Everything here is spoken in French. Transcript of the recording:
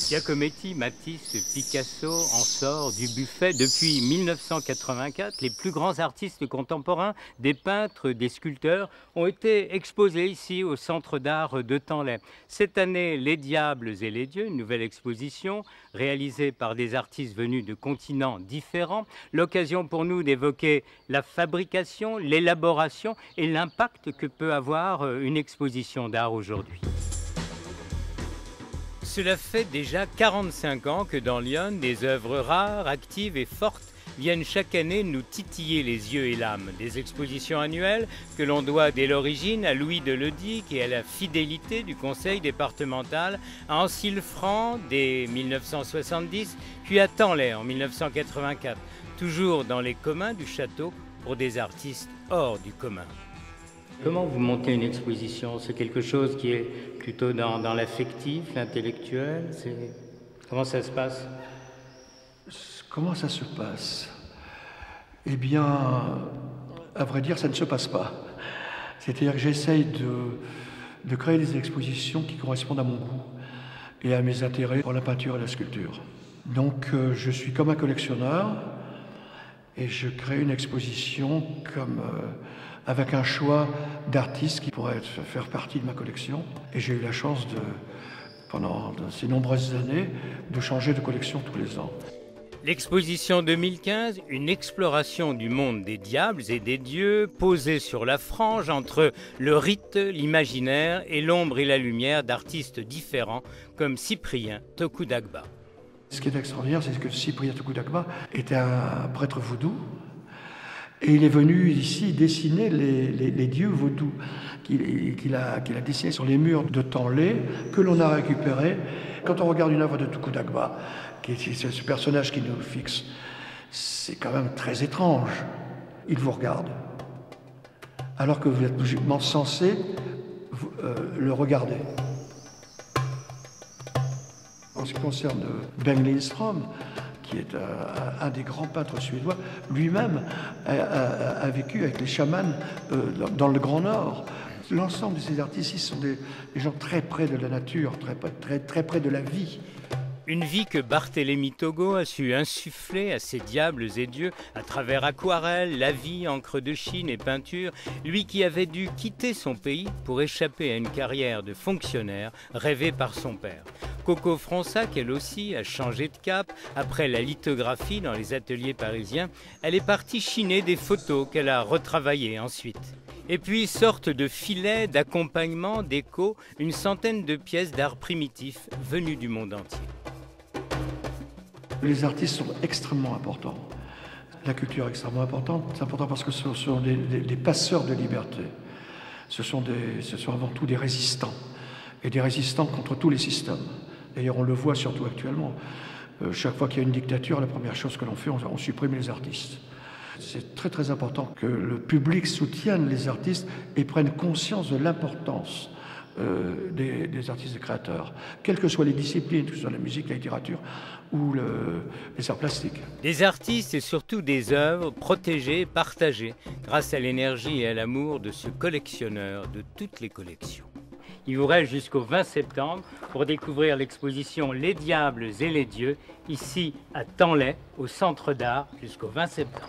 Giacometti, Matisse, Picasso en sort du buffet. Depuis 1984, les plus grands artistes contemporains, des peintres, des sculpteurs, ont été exposés ici au Centre d'art de Tanlay. Cette année, Les Diables et les Dieux, une nouvelle exposition réalisée par des artistes venus de continents différents. L'occasion pour nous d'évoquer la fabrication, l'élaboration et l'impact que peut avoir une exposition d'art aujourd'hui. Cela fait déjà 45 ans que dans Lyon, des œuvres rares, actives et fortes viennent chaque année nous titiller les yeux et l'âme. Des expositions annuelles que l'on doit dès l'origine à Louis de Lodic et à la fidélité du conseil départemental, à Ancille-Franc dès 1970, puis à Tanlay en 1984, toujours dans les communs du château pour des artistes hors du commun. Comment vous montez une exposition? C'est quelque chose qui est plutôt dans l'affectif, l'intellectuel? Comment ça se passe? Comment ça se passe? Eh bien, à vrai dire, ça ne se passe pas. C'est-à-dire que j'essaye de créer des expositions qui correspondent à mon goût et à mes intérêts pour la peinture et la sculpture. Donc, je suis comme un collectionneur et je crée une exposition avec un choix d'artistes qui pourraient faire partie de ma collection. Et j'ai eu la chance pendant ces nombreuses années, de changer de collection tous les ans. L'exposition 2015, une exploration du monde des diables et des dieux, posée sur la frange entre le rite, l'imaginaire et l'ombre et la lumière d'artistes différents comme Cyprien Tokudagba. Ce qui est extraordinaire, c'est que Cyprien Tokudagba était un prêtre vaudou. Et il est venu ici dessiner les dieux vaudous qu'il a dessinés sur les murs de Tanlay, que l'on a récupérés. Quand on regarde une œuvre de Tokudagba, qui est ce personnage qui nous fixe, c'est quand même très étrange. Il vous regarde, alors que vous êtes logiquement censé le regarder. En ce qui concerne Ben Lindström, qui est un des grands peintres suédois, lui-même a vécu avec les chamans dans le Grand Nord. L'ensemble de ces artistes ici sont des gens très près de la nature, très près de la vie. Une vie que Barthélemy Togo a su insuffler à ses diables et dieux à travers aquarelles, la vie, encre de Chine et peinture, lui qui avait dû quitter son pays pour échapper à une carrière de fonctionnaire rêvée par son père. Coco Fronsac, elle aussi, a changé de cap. Après la lithographie dans les ateliers parisiens, elle est partie chiner des photos qu'elle a retravaillées ensuite. Et puis, sorte de filet, d'accompagnement, d'écho, une centaine de pièces d'art primitif venues du monde entier. Les artistes sont extrêmement importants. La culture est extrêmement importante. C'est important parce que ce sont des passeurs de liberté. Ce sont avant tout des résistants. Et des résistants contre tous les systèmes. D'ailleurs, on le voit surtout actuellement. Chaque fois qu'il y a une dictature, la première chose que l'on fait, on supprime les artistes. C'est très très important que le public soutienne les artistes et prenne conscience de l'importance des artistes et créateurs, quelles que soient les disciplines, que ce soit la musique, la littérature ou les arts plastiques. Des artistes et surtout des œuvres protégées, partagées, grâce à l'énergie et à l'amour de ce collectionneur de toutes les collections. Il vous reste jusqu'au 20 septembre pour découvrir l'exposition Les Diables et les Dieux, ici à Tanlay, au Centre d'art, jusqu'au 20 septembre.